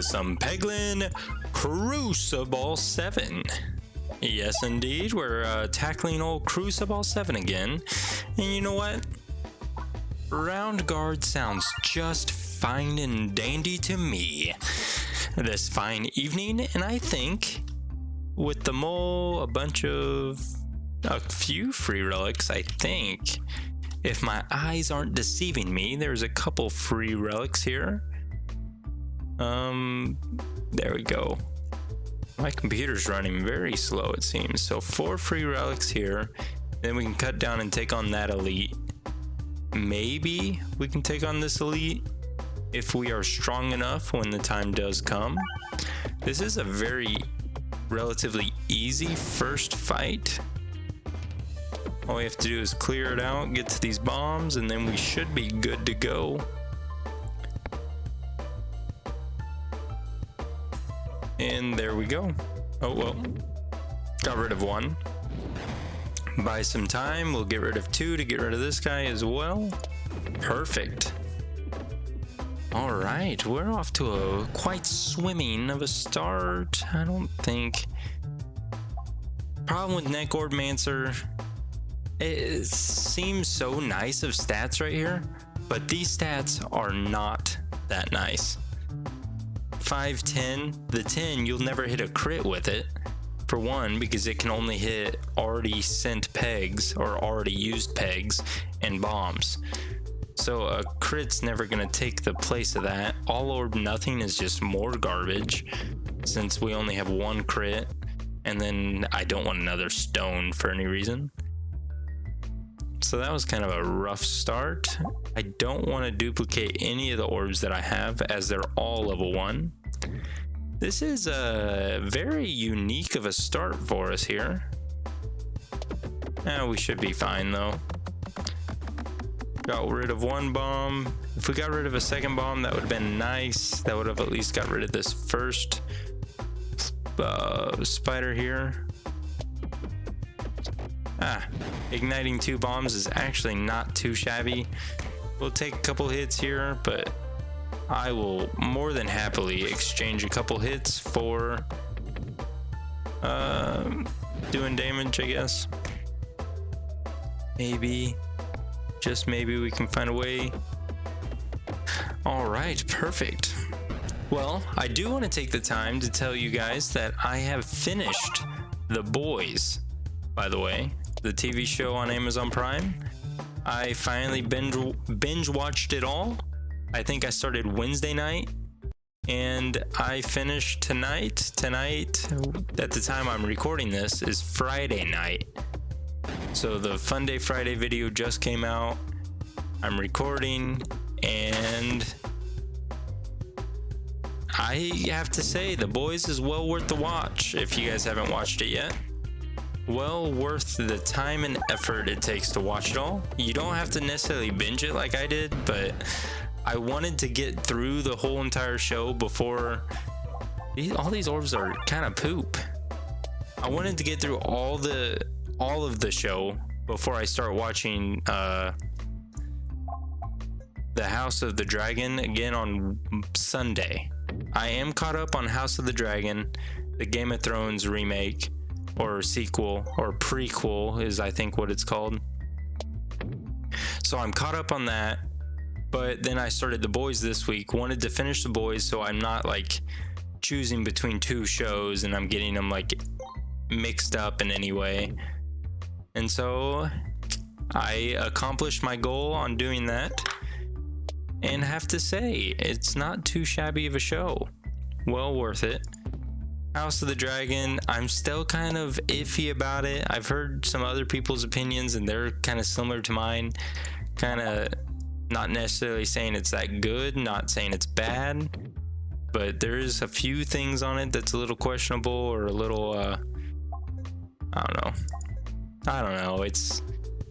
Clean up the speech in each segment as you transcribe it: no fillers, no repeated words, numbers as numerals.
to some Peglin Cruciball 7. Yes, indeed, we're tackling old Cruciball 7 again. And you know what? Round guard sounds just fine and dandy to me this fine evening, and I think with the mole, a few free relics, I think. If my eyes aren't deceiving me, there's a couple free relics here. There we go. My computer's running very slow, it seems. So 4 free relics here. Then we can cut down and take on that elite. Maybe we can take on this elite if we are strong enough when the time does come. This is a very relatively easy first fight. All we have to do is clear it out, get to these bombs, and then we should be good to go. And there we go. Oh, well. Got rid of 1. Buy some time. We'll get rid of 2 to get rid of this guy as well. Perfect. All right. We're off to a quite swimming of a start. I don't think... Problem with Necromancer... It seems so nice of stats right here, but these stats are not that nice. 5, 10, the 10, you'll never hit a crit with it. For one, because it can only hit already sent pegs or already used pegs and bombs. So a crit's never gonna take the place of that. All or nothing is just more garbage since we only have 1 crit, and then I don't want another stone for any reason. So that was kind of a rough start. I don't want to duplicate any of the orbs that I have as they're all level 1. This is a very unique of a start for us here. We should be fine though. Got rid of 1 bomb. If we got rid of a second bomb, that would have been nice. That would have at least got rid of this first spider here. Igniting 2 bombs is actually not too shabby. We'll take a couple hits here, but I will more than happily exchange a couple hits for doing damage, I guess. Maybe, just maybe we can find a way. All right, perfect. Well, I do want to take the time to tell you guys that I have finished The Boys, by the way. The TV show on Amazon Prime. I finally binge watched it all. I think I started Wednesday night and I finished tonight. Tonight, at the time I'm recording this, is Friday night. So the Fun Day Friday video just came out. I'm recording and I have to say The Boys is well worth the watch if you guys haven't watched it yet. Well worth the time and effort it takes to watch it all. You don't have to necessarily binge it like I did, but I wanted to get through the whole entire show before... all these orbs are kind of poop. I wanted to get through all of the show before I start watching The House of the Dragon again on Sunday. I am caught up on House of the Dragon, the Game of Thrones remake, or sequel, or prequel is I think what it's called. So I'm caught up on that, but then I started The Boys this week. Wanted to finish The Boys so I'm not like choosing between 2 shows and I'm getting them like mixed up in any way. And so I accomplished my goal on doing that, and have to say it's not too shabby of a show. Well worth it. House of the Dragon, I'm still kind of iffy about it. I've heard some other people's opinions and they're kind of similar to mine. Kind of not necessarily saying it's that good, not saying it's bad, but there is a few things on it that's a little questionable or a little, I don't know. It's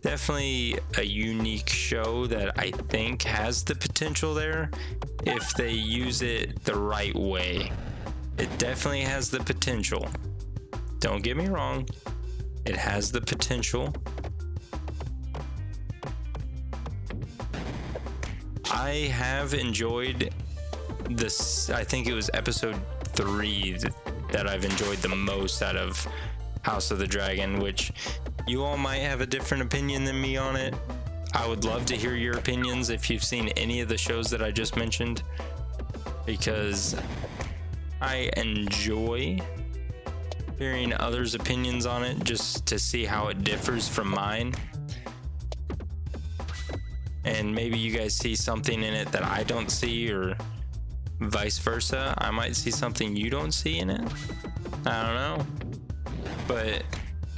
definitely a unique show that I think has the potential there if they use it the right way. It definitely has the potential. Don't get me wrong. It has the potential. I have enjoyed I think it was episode 3 that I've enjoyed the most out of House of the Dragon, which you all might have a different opinion than me on it. I would love to hear your opinions if you've seen any of the shows that I just mentioned, because I enjoy hearing others' opinions on it just to see how it differs from mine. And maybe you guys see something in it that I don't see, or vice versa. I might see something you don't see in it. I don't know. But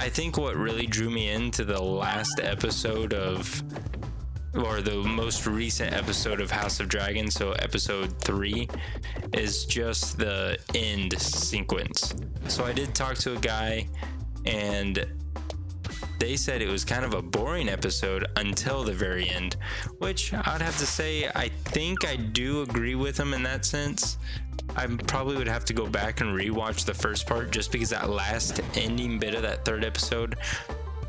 I think what really drew me into the last episode or the most recent episode of House of Dragon, so episode 3, is just the end sequence. So I did talk to a guy, and they said it was kind of a boring episode until the very end, which I'd have to say I think I do agree with them in that sense. I probably would have to go back and rewatch the first part, just because that last ending bit of that third episode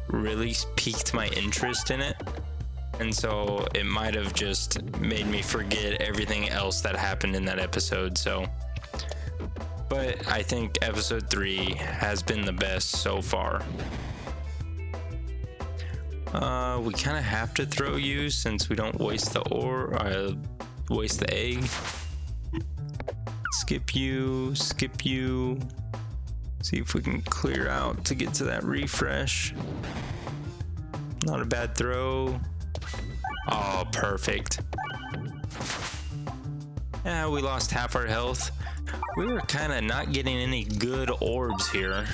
really piqued my interest in it. And so it might have just made me forget everything else that happened in that episode. So, but I think episode 3 has been the best so far. We kind of have to throw you since we don't waste the waste the egg. Skip you. See if we can clear out to get to that refresh. Not a bad throw. Oh, perfect. Yeah, we lost half our health. We were kind of not getting any good orbs here.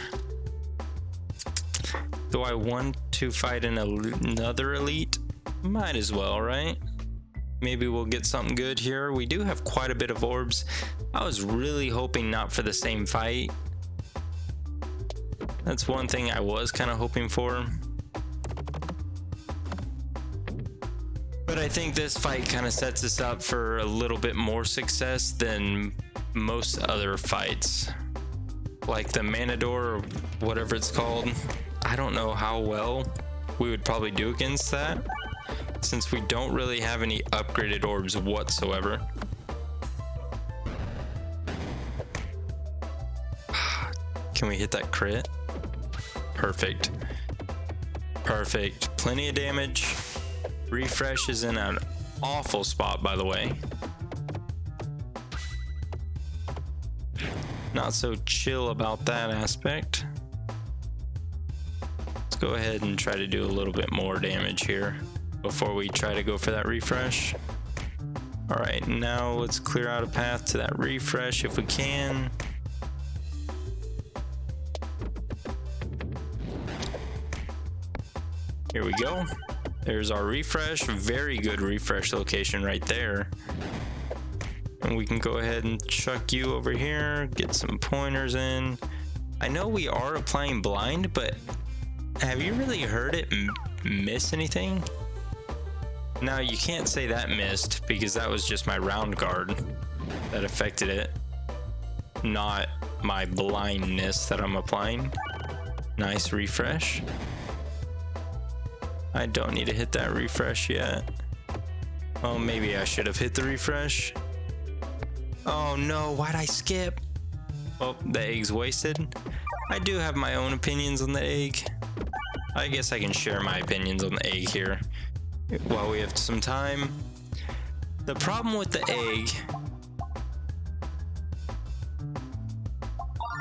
Do I want to fight another elite? Might as well, right? Maybe we'll get something good here. We do have quite a bit of orbs. I was really hoping not for the same fight. That's one thing I was kind of hoping for. But I think this fight kind of sets us up for a little bit more success than most other fights. Like the Manador, or whatever it's called. I don't know how well we would probably do against that, since we don't really have any upgraded orbs whatsoever. Can we hit that crit? Perfect. Perfect. Plenty of damage. Refresh is in an awful spot, by the way. Not so chill about that aspect. Let's go ahead and try to do a little bit more damage here before we try to go for that refresh. All right, now let's clear out a path to that refresh if we can. Here we go. There's our refresh. Very good refresh location right there. And we can go ahead and chuck you over here, get some pointers in. I know we are applying blind, but have you really heard it miss anything? Now, you can't say that missed, because that was just my round guard that affected it, not my blindness that I'm applying. Nice refresh. I don't need to hit that refresh yet. Oh, maybe I should have hit the refresh. Oh no, why'd I skip? Oh, the egg's wasted. I do have my own opinions on the egg. I guess I can share my opinions on the egg here while we have some time. The problem with the egg...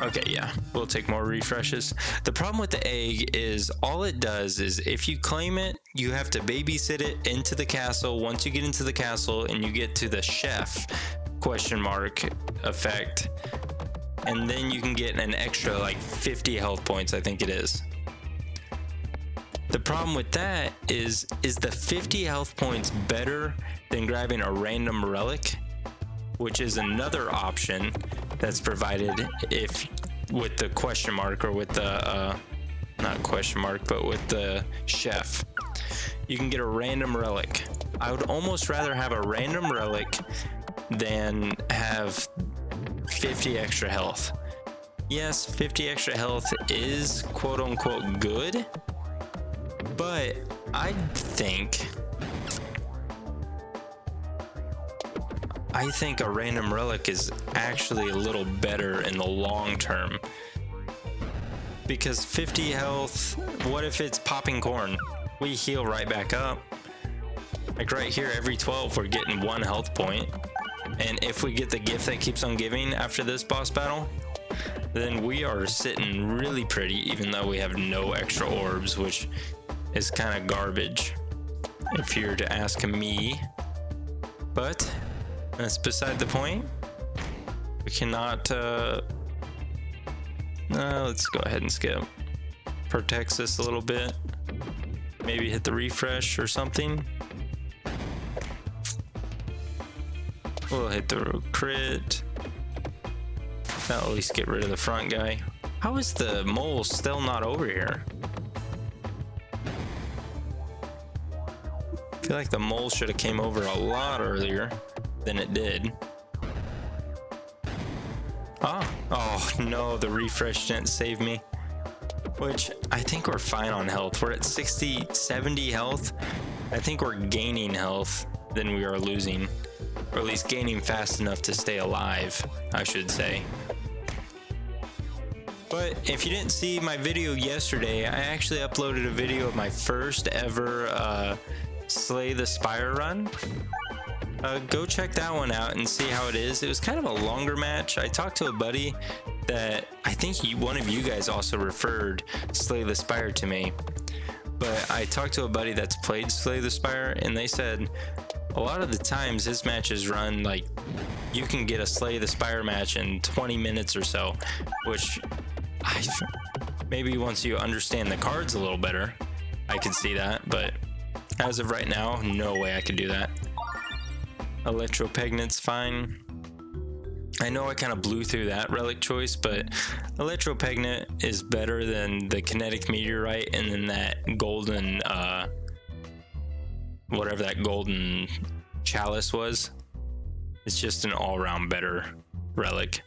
Okay, yeah, we'll take more refreshes. The problem with the egg is all it does is if you claim it, you have to babysit it into the castle. Once you get into the castle and you get to the chef question mark effect, and then you can get an extra like 50 health points, I think it is. The problem with that is the 50 health points better than grabbing a random relic, which is another option that's provided if with the question mark, or with the not question mark, but with the chef. You can get a random relic. I would almost rather have a random relic than have 50 extra health. Yes, 50 extra health is quote unquote good, but I think I think a random relic is actually a little better in the long term. Because 50 health, what if it's popping corn? We heal right back up. Like right here, every 12, we're getting 1 health point. And if we get the gift that keeps on giving after this boss battle, then we are sitting really pretty, even though we have no extra orbs, which is kind of garbage, if you're to ask me. But that's beside the point. We cannot, let's go ahead and skip. Protects us a little bit. Maybe hit the refresh or something. We'll hit the crit. That'll at least get rid of the front guy. How is the mole still not over here? I feel like the mole should have came over a lot earlier than it did. Oh no, the refresh didn't save me. Which I think we're fine on health. We're at 60, 70 health. I think we're gaining health than we are losing. Or at least gaining fast enough to stay alive, I should say. But if you didn't see my video yesterday, I actually uploaded a video of my first ever Slay the Spire run. Go check that one out and see how it is. It was kind of a longer match. I talked to a buddy that I think one of you guys also referred Slay the Spire to me. But I talked to a buddy that's played Slay the Spire, and they said a lot of the times his matches run like you can get a Slay the Spire match in 20 minutes or so, which maybe once you understand the cards a little better, I could see that. But as of right now, no way I could do that. Electropegnet's fine. I know I kind of blew through that relic choice, but Electropegnet is better than the kinetic meteorite and then that golden whatever that golden chalice was. It's just an all-around better relic.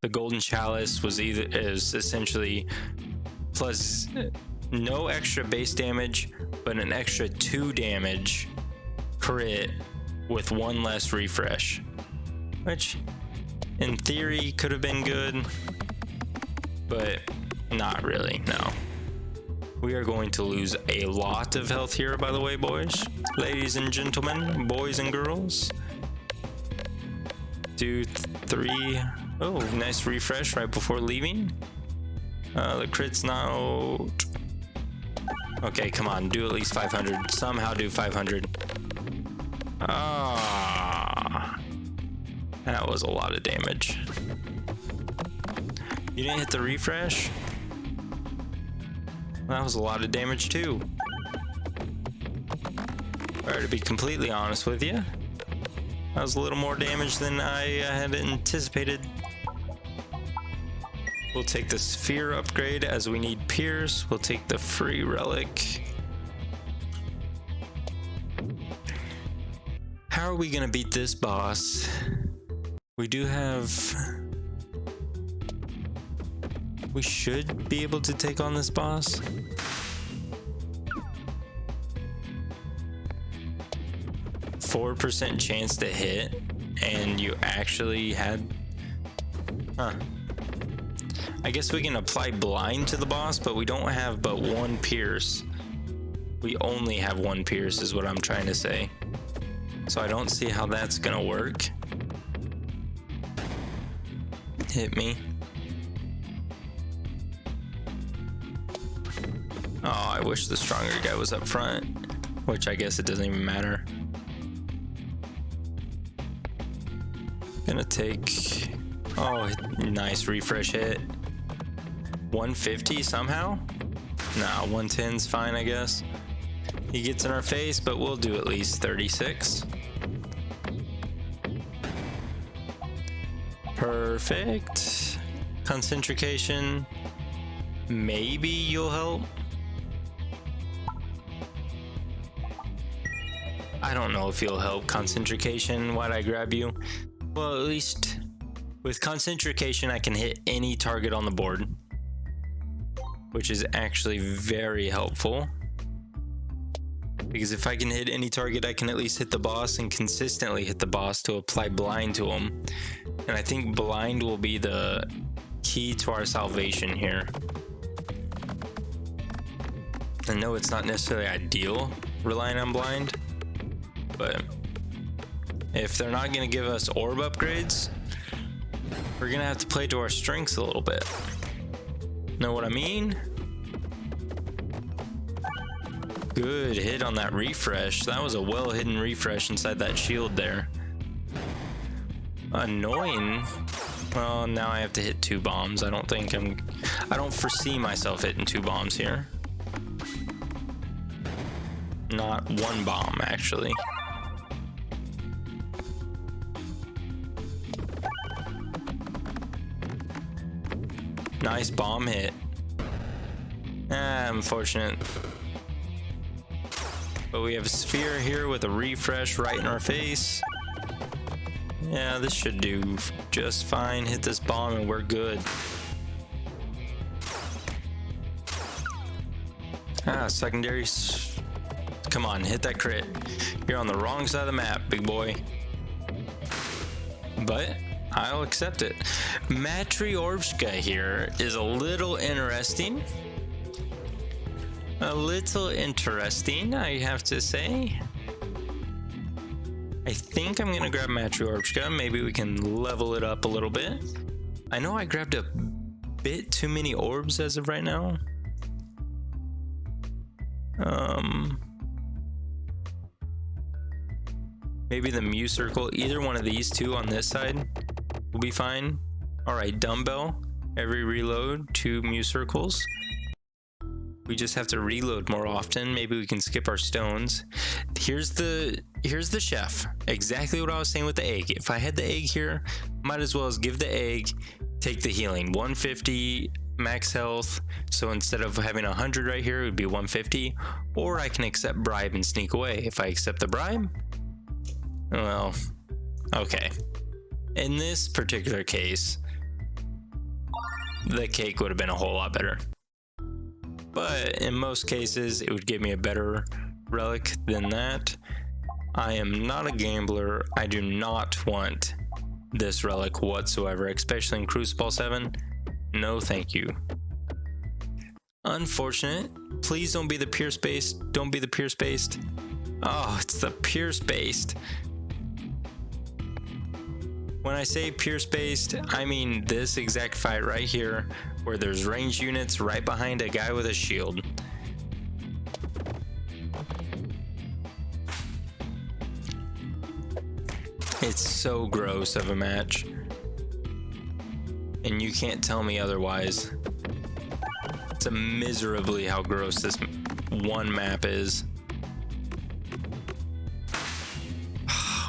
The golden chalice is essentially plus no extra base damage, but an extra 2 damage crit with 1 less refresh, which in theory could have been good, but not really. No. We are going to lose a lot of health here, by the way, boys, ladies and gentlemen, boys and girls. 2, 3. Oh, nice refresh right before leaving. The crit's not. Okay, come on, do at least 500. Somehow do 500. That was a lot of damage. You didn't hit the refresh? That was a lot of damage too. Alright, to be completely honest with you, that was a little more damage than I had anticipated. We'll take the sphere upgrade as we need Pierce. We'll take the free relic. How are we gonna beat this boss? We should be able to take on this boss. %4 chance to hit, and you actually had. I guess we can apply blind to the boss, but we don't have but 1 pierce. We only have 1 pierce, is what I'm trying to say. So I don't see how that's gonna work. Hit me. Oh, I wish the stronger guy was up front, which I guess it doesn't even matter. Gonna take. Oh, nice refresh hit. 150 somehow? Nah, 110's fine, I guess. He gets in our face, but we'll do at least 36. Perfect. Concentrication. Maybe you'll help. I don't know if you'll help. Concentrication. Why'd I grab you? Well, at least with Concentrication, I can hit any target on the board, which is actually very helpful. Because if I can hit any target, I can at least hit the boss and consistently hit the boss to apply blind to him. And I think blind will be the key to our salvation here. I know it's not necessarily ideal relying on blind, but if they're not going to give us orb upgrades, we're going to have to play to our strengths a little bit. Know what I mean? Good hit on that refresh. That was a well hidden refresh inside that shield there. Annoying. Well, now I have to hit 2 bombs. I don't foresee myself hitting 2 bombs here. Not 1 bomb, actually. Nice bomb hit. Unfortunate. But we have a sphere here with a refresh right in our face. Yeah, this should do just fine. Hit this bomb and we're good. Secondary. Come on, hit that crit. You're on the wrong side of the map, big boy. But I'll accept it. Matryoshka here is a little interesting. A little interesting, I have to say. I think I'm gonna grab Matryoshka. Maybe we can level it up a little bit. I know I grabbed a bit too many orbs as of right now. Maybe the Mew Circle, either one of these two on this side will be fine. All right, dumbbell, every reload, 2 Mew Circles. We just have to reload more often. Maybe we can skip our stones. Here's the chef. Exactly what I was saying with the egg. If I had the egg here, might as well as give the egg, take the healing. 150 max health. So instead of having 100 right here, it would be 150. Or I can accept bribe and sneak away. If I accept the bribe, well, okay. In this particular case, the cake would have been a whole lot better. But in most cases, it would give me a better relic than that. I am not a gambler. I do not want this relic whatsoever, especially in Cruciball 7. No, thank you. Unfortunate. Please don't be the pierce-based. Don't be the pierce-based. Oh, it's the pierce-based. When I say pierce-based, I mean this exact fight right here, where there's ranged units right behind a guy with a shield. It's so gross of a match. And you can't tell me otherwise. It's a miserably how gross this one map is.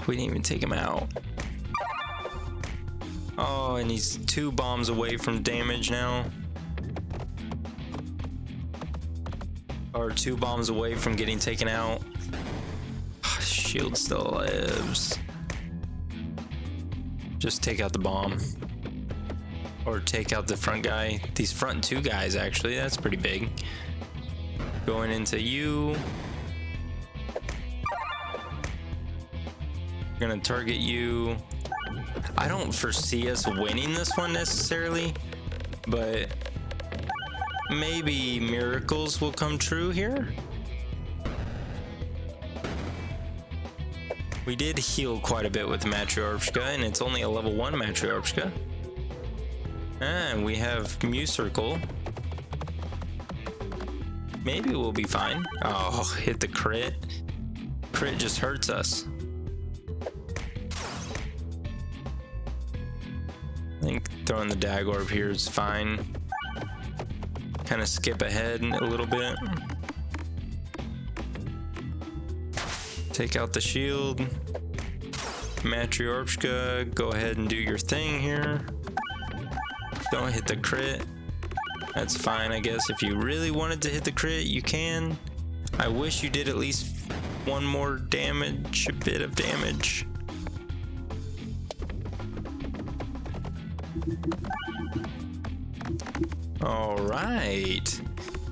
We didn't even take him out. Oh, and he's 2 bombs away from damage now. Or 2 bombs away from getting taken out. Shield still lives. Just take out the bomb. Or take out the front guy. These front 2 guys, actually, that's pretty big. Going into you. Gonna target you. I don't foresee us winning this one necessarily, but maybe miracles will come true here. We did heal quite a bit with Matryoshka, and it's only a level 1 Matryoshka. And we have Mew Circle. Maybe we'll be fine. Oh, hit the crit. Crit just hurts us. I think throwing the dag orb here is fine. Kind of skip ahead a little bit. Take out the shield. Matryoshka, go ahead and do your thing here. Don't hit the crit. That's fine, I guess. If you really wanted to hit the crit, you can. I wish you did at least 1 more damage, a bit of damage. All right,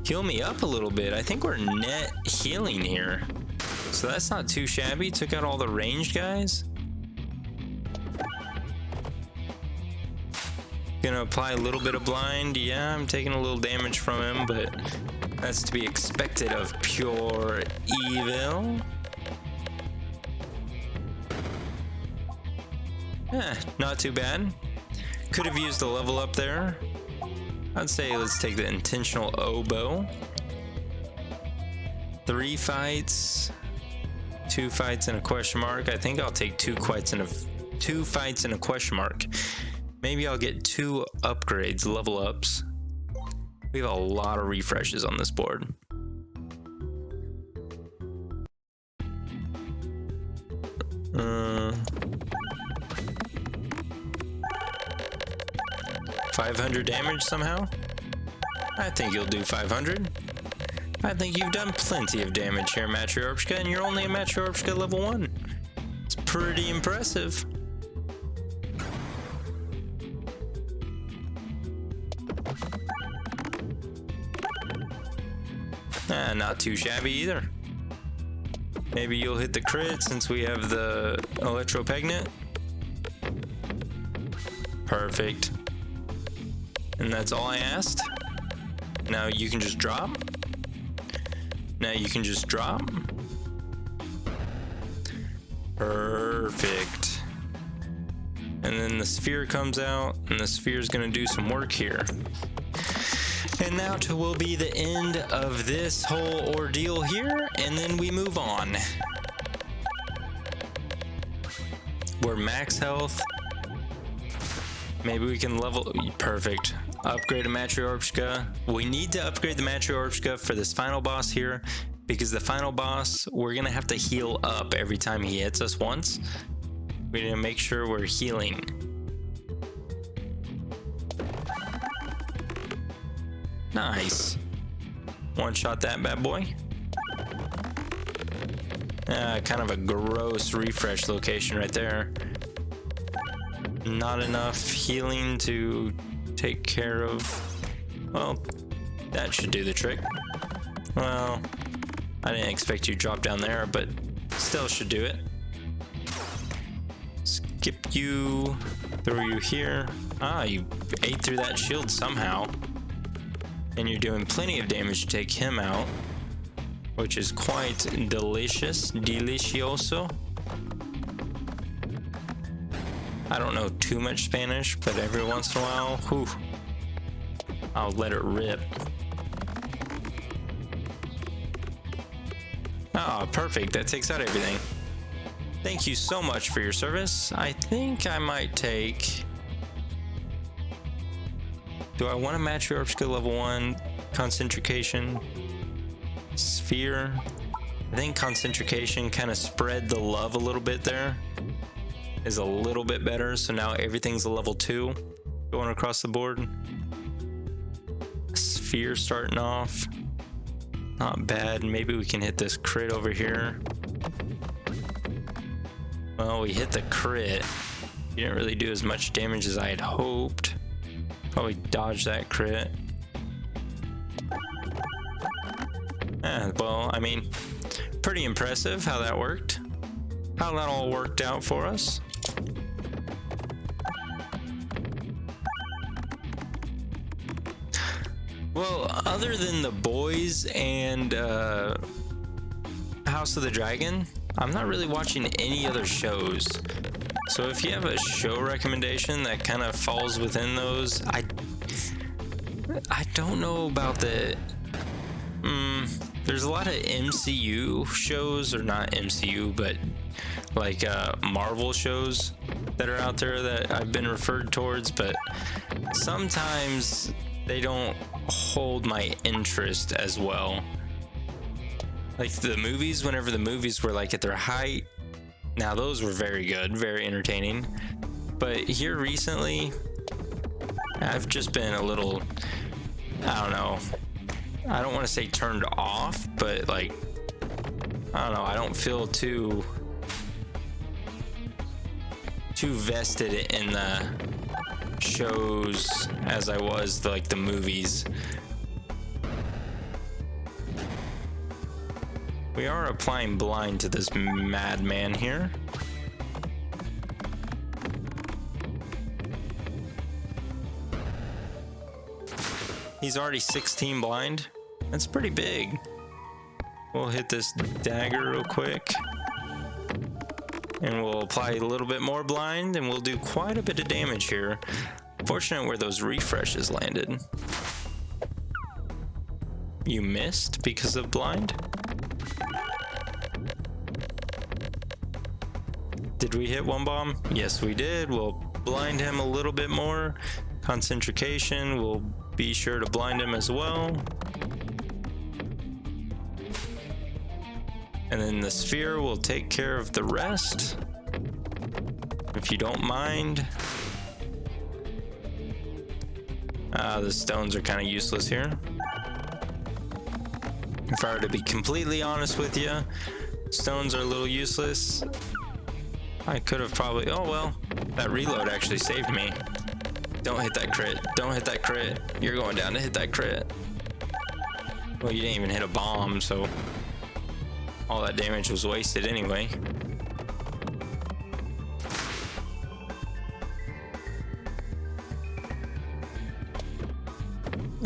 heal me up a little bit. I think we're net healing here. So that's not too shabby. Took out all the ranged guys. Gonna apply a little bit of blind. Yeah, I'm taking a little damage from him, but that's to be expected of pure evil. Not too bad. Could have used a level up there. I'd say let's take the intentional oboe. 3 fights, 2 fights and a question mark. I think I'll take 2 fights and a question mark. Maybe I'll get 2 upgrades, level ups. We have a lot of refreshes on this board. Uh, 500 damage somehow? I think you'll do 500. I think you've done plenty of damage here, Matryoshka, and you're only a Matryoshka level 1. It's pretty impressive. Not too shabby either. Maybe you'll hit the crit since we have the Peglin. Perfect. And that's all I asked. Now you can just drop. Now you can just drop. Perfect. And then the sphere comes out, and the sphere is going to do some work here. And now will be the end of this whole ordeal here, and then we move on. We're max health. Maybe we can level. Perfect. Upgrade a Matryoshka. We need to upgrade the Matryoshka for this final boss here, because the final boss, we're gonna have to heal up every time he hits us once. We need to make sure we're healing. Nice. One shot that bad boy. Kind of a gross refresh location right there. Not enough healing to take care of. Well, that should do the trick. Well, I didn't expect you to drop down there, but still should do it. Skip you, throw you here. You ate through that shield somehow. And you're doing plenty of damage to take him out, which is quite delicious. Delicioso. I don't know too much Spanish, but every once in a while, whew, I'll let it rip. Perfect. That takes out everything. Thank you so much for your service. I think I might take... Do I want to match your Matryoshka level 1? Concentrication. Sphere. I think Concentrication kind of spread the love a little bit there. Is a little bit better. So now everything's a level 2 going across the board. Sphere starting off. Not bad. Maybe we can hit this crit over here. Well, we hit the crit. You didn't really do as much damage as I had hoped. Probably dodge that crit. Well, I mean, pretty impressive how that worked. How that all worked out for us. Well, other than the boys and House of the Dragon, I'm not really watching any other shows. So if you have a show recommendation that kind of falls within those, I don't know about the... there's a lot of MCU shows, or not MCU, but like Marvel shows that are out there that I've been referred towards, but sometimes they don't hold my interest as well. Like the movies, whenever the movies were like at their height, now those were very good, very entertaining. But here recently, I've just been a little, I don't know, I don't want to say turned off, but like, I don't know, I don't feel too vested in the shows as I was like the movies. We are applying blind to this madman here. He's already 16 blind. That's pretty big. We'll hit this dagger real quick. And we'll apply a little bit more blind, and we'll do quite a bit of damage here. Fortunate where those refreshes landed. You missed because of blind? Did we hit one bomb? Yes, we did. We'll blind him a little bit more. Concentration, we'll be sure to blind him as well. And then the sphere will take care of the rest, if you don't mind. The stones are kind of useless here. If I were to be completely honest with you, stones are a little useless. I could have probably, oh well, that reload actually saved me. Don't hit that crit, don't hit that crit. You're going down to hit that crit. Well, you didn't even hit a bomb, so all that damage was wasted anyway.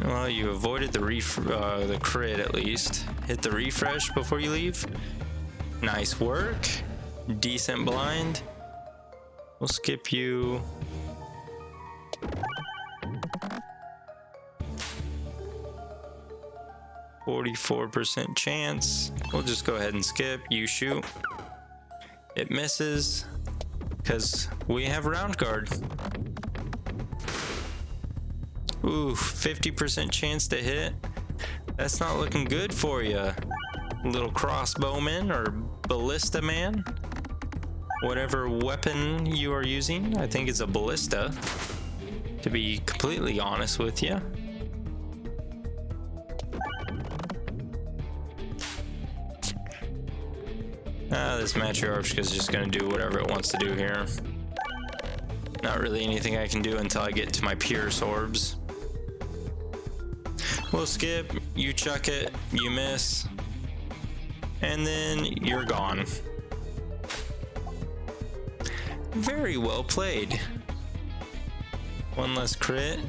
Well, you avoided the crit at least. Hit the refresh before you leave. Nice work. Decent blind. We'll skip you. %44 chance. We'll just go ahead and skip. You shoot. It misses because we have round guard. Ooh, 50% chance to hit. That's not looking good for you, little crossbowman or ballista man. Whatever weapon you are using, I think it's a ballista, to be completely honest with you. This Matryoshka is just gonna do whatever it wants to do here. Not really anything I can do until I get to my Pierce orbs. We'll skip, you chuck it, you miss, and then you're gone. Very well played. One less crit.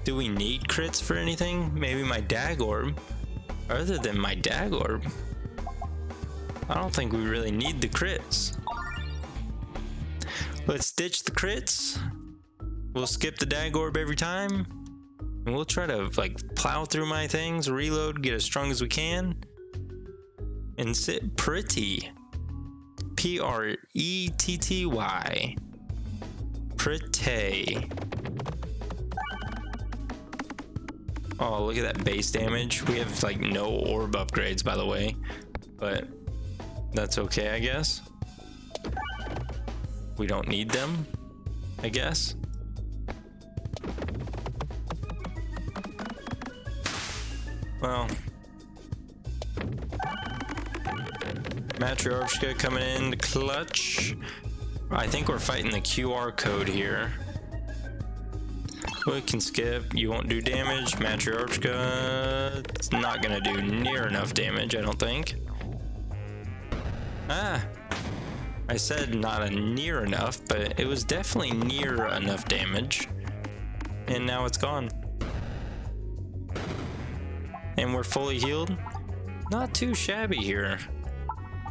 Do we need crits for anything? Maybe my dag orb. Other than my dag orb, I don't think we really need the crits. Let's ditch the crits. We'll skip the dag orb every time. And we'll try to like plow through my things, reload, get as strong as we can, and sit pretty. Pretty. Pretty. Oh, look at that base damage. We have like no orb upgrades, by the way, but that's okay, I guess. We don't need them, I guess. Well, Matryoshka coming in to clutch. I think we're fighting the QR code here. We can skip. You won't do damage. Matryoshka, it's not gonna do near enough damage, I don't think. I said not near enough, but it was definitely near enough damage. And now it's gone. And we're fully healed. Not too shabby here.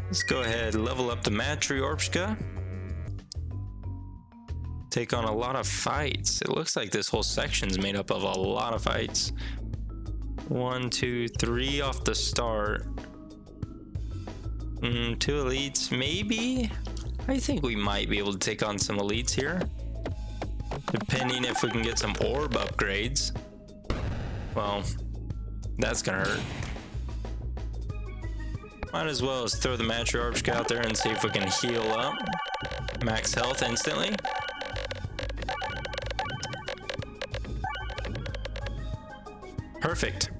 Let's go ahead and level up the Matryoshka. Take on a lot of fights. It looks like this whole section's made up of a lot of fights. 1, 2, 3 off the start. 2 elites, maybe? I think we might be able to take on some elites here. Depending if we can get some orb upgrades. Well, that's gonna hurt. Might as well as throw the Matryoshka out there and see if we can heal up. Max health instantly. Perfect.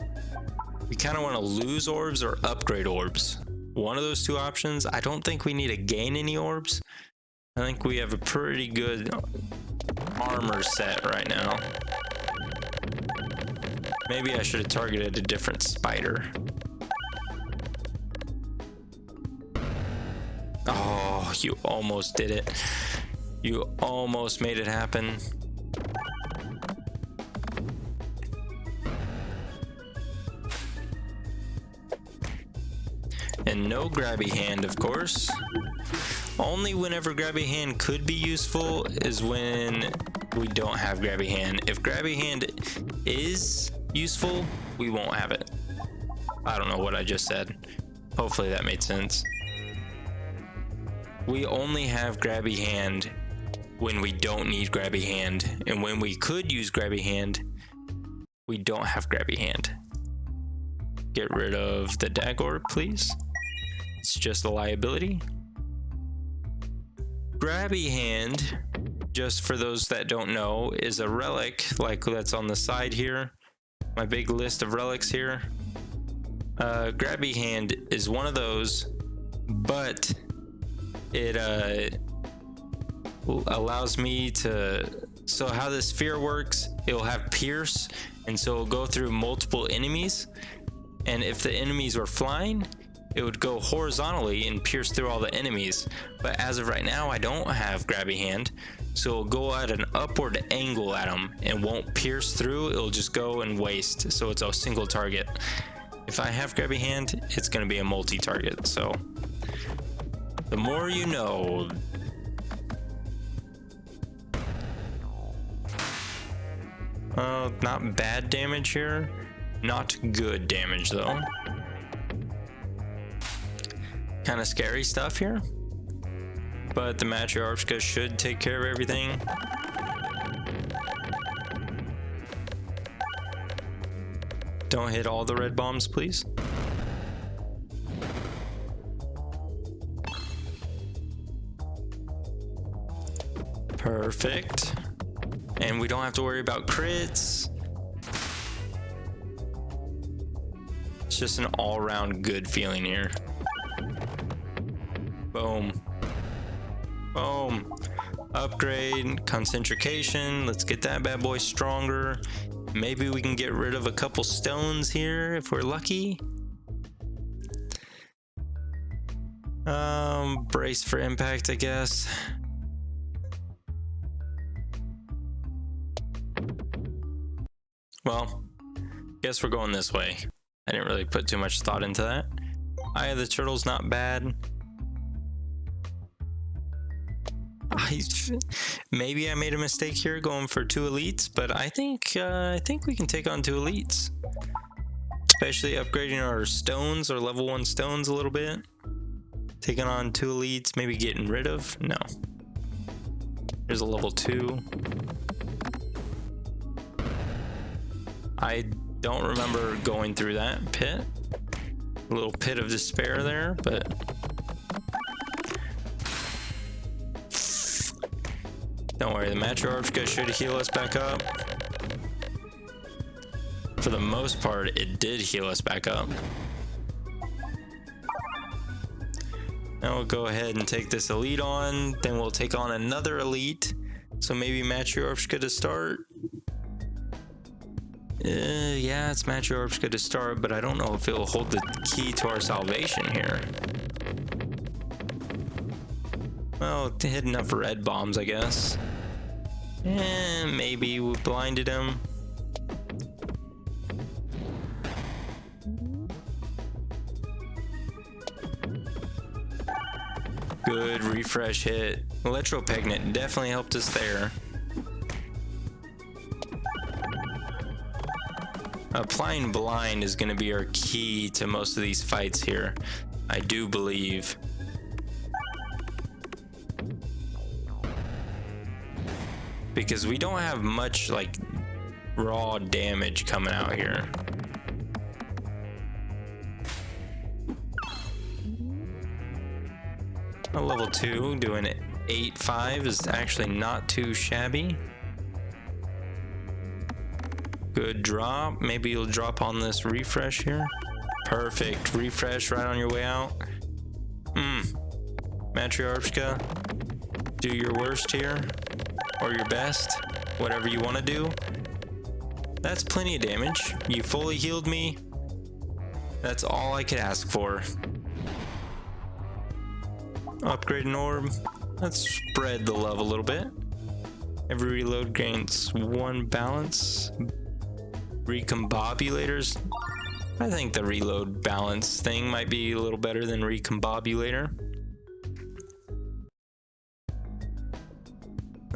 We kind of want to lose orbs or upgrade orbs. One of those two options. I don't think we need to gain any orbs. I think we have a pretty good armor set right now. Maybe I should have targeted a different spider. Oh, you almost did it. You almost made it happen. And no grabby hand, of course. Only whenever grabby hand could be useful is when we don't have grabby hand. If grabby hand is useful, we won't have it. I don't know what I just said. Hopefully that made sense. We only have grabby hand when we don't need grabby hand, and when we could use grabby hand, we don't have grabby hand. Get rid of the dag orb, please. It's just a liability. Grabby hand, just for those that don't know, is a relic like that's on the side here. My big list of relics here. Grabby hand is one of those, but it allows me to, so how the sphere works, it'll have pierce, and so it'll go through multiple enemies, and if the enemies were flying, it would go horizontally and pierce through all the enemies. But as of right now, I don't have grabby hand, so it'll go at an upward angle at them and won't pierce through. It'll just go and waste, so it's a single target. If I have grabby hand, it's going to be a multi-target. So the more you know. Not bad damage here, not good damage though. Kind of scary stuff here, but the Matriarchka should take care of everything. Don't hit all the red bombs, please. Perfect. And we don't have to worry about crits. It's just an all-around good feeling here. Boom. Boom. Upgrade, concentrication. Let's get that bad boy stronger. Maybe we can get rid of a couple stones here if we're lucky. Brace for impact, I guess. Well, guess we're going this way. I didn't really put too much thought into that. Eye of the Turtle's not bad. Maybe I made a mistake here going for 2 elites, but I think we can take on 2 elites. Especially upgrading our stones, our level 1 stones a little bit. Taking on 2 elites, maybe getting rid of? No. Here's a level 2. I don't remember going through that pit. A little pit of despair there, but don't worry, the Matriarchka should heal us back up. For the most part, it did heal us back up. Now we'll go ahead and take this elite on, then we'll take on another elite. So maybe Matriarchka to start. Yeah, it's Matriarchka to start, but I don't know if it'll hold the key to our salvation here. Well, it hit enough red bombs, I guess. Maybe we blinded him. Good refresh hit. Electropegnant definitely helped us there. Applying blind is going to be our key to most of these fights here, I do believe. Because we don't have much like raw damage coming out here. A level 2 doing 8-5 is actually not too shabby. Good drop. Maybe you'll drop on this refresh here. Perfect. Refresh right on your way out. Matriarchka, do your worst here. Or your best. Whatever you want to do. That's plenty of damage. You fully healed me. That's all I could ask for. Upgrade an orb. Let's spread the love a little bit. Every reload gains 1 balance. Recombobulators. I think the reload balance thing might be a little better than recombobulator.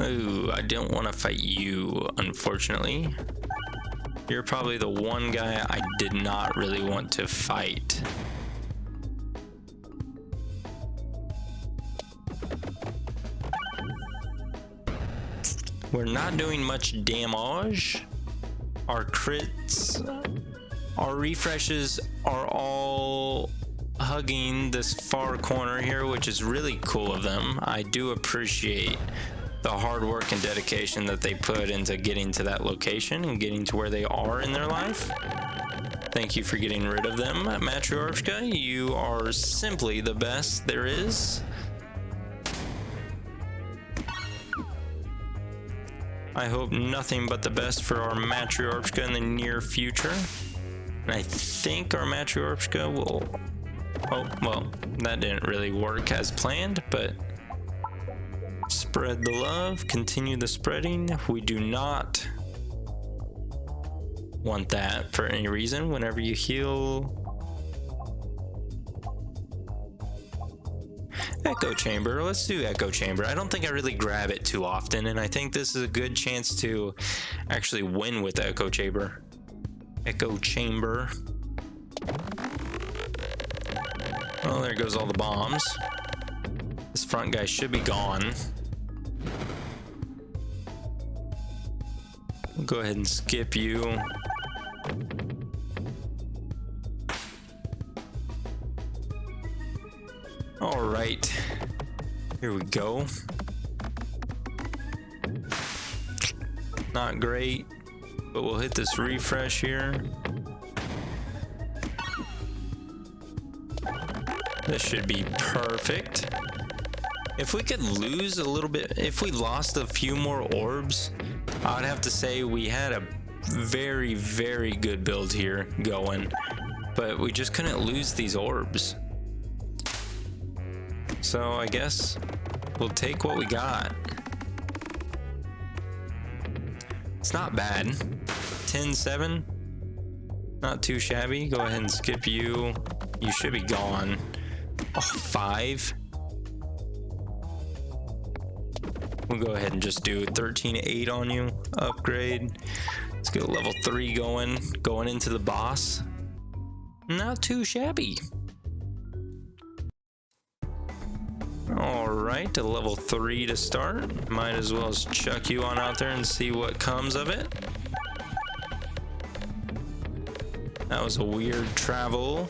Ooh, I don't want to fight you, unfortunately. You're probably the one guy I did not really want to fight. We're not doing much damage. Our crits, our refreshes are all hugging this far corner here, which is really cool of them. I do appreciate the hard work and dedication that they put into getting to that location and getting to where they are in their life. Thank you for getting rid of them, Matryoshka. You are simply the best there is. I hope nothing but the best for our Matryoshka in the near future. And I think our Matryoshka will... Oh, well, that didn't really work as planned, but... Spread the love, continue the spreading. We do not want that for any reason. Whenever you heal... Echo Chamber. Let's do Echo Chamber. I don't think I really grab it too often, and I think this is a good chance to actually win with Echo Chamber. Echo Chamber. Oh, there goes all the bombs. This front guy should be gone. We'll go ahead and skip you. All right, here we go. Not great, but we'll hit this refresh here. This should be perfect. If we could lose a little bit, if we lost a few more orbs, I'd have to say we had a very, very good build here going, but we just couldn't lose these orbs. So I guess we'll take what we got. It's not bad. 10-7. Not too shabby. Go ahead and skip you. You should be gone. Oh, 5. We'll go ahead and just do 13-8 on you. Upgrade. Let's get a level 3 going. Going into the boss. Not too shabby. Alright, a level 3 to start. Might as well just chuck you on out there and see what comes of it. That was a weird travel.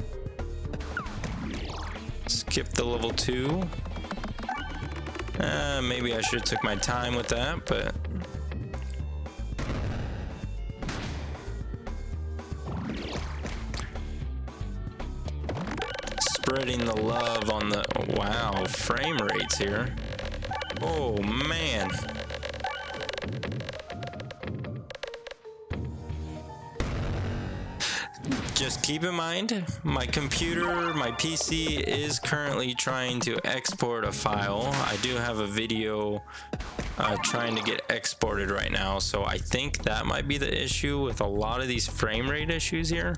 Skip the level 2. Maybe I should have took my time with that, but... Spreading the love on the... Wow, frame rates here. Oh, man. Just keep in mind, my computer, my PC is currently trying to export a file. I do have a video trying to get exported right now, so I think that might be the issue with a lot of these frame rate issues here.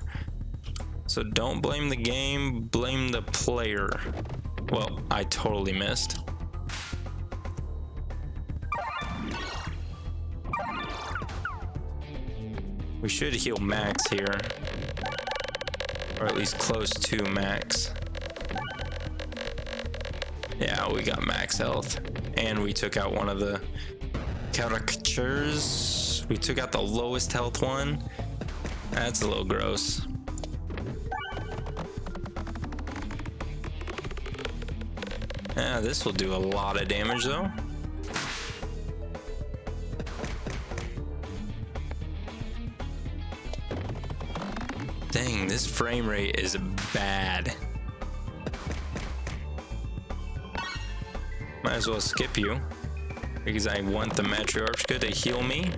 So don't blame the game, blame the player. Well, I totally missed. We should heal max here. Or at least close to max. Yeah, we got max health. And we took out one of the caricatures. We took out the lowest health one. That's a little gross. Yeah, this will do a lot of damage though. Dang, this frame rate is bad. Might as well skip you because I want the Matryoshka to heal me.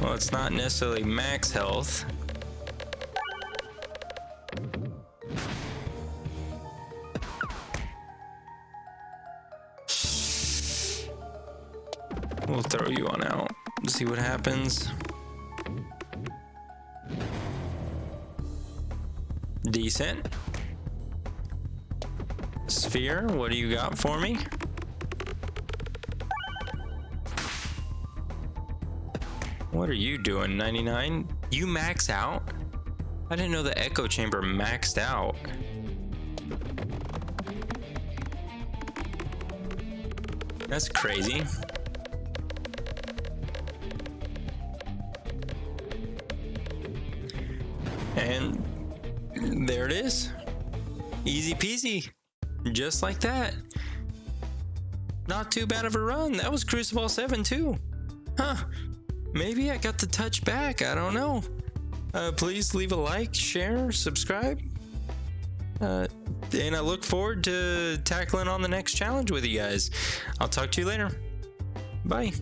Well, it's not necessarily max health. throw you on out. See what happens. Decent. Sphere, what do you got for me? What are you doing, 99? You max out? I didn't know the echo chamber maxed out. That's crazy. And there it is. Easy peasy. Just like that. Not too bad of a run. That was Cruciball 7 too. Huh. Maybe I got the touch back. I don't know. Please leave a like, share, subscribe. And I look forward to tackling on the next challenge with you guys. I'll talk to you later. Bye.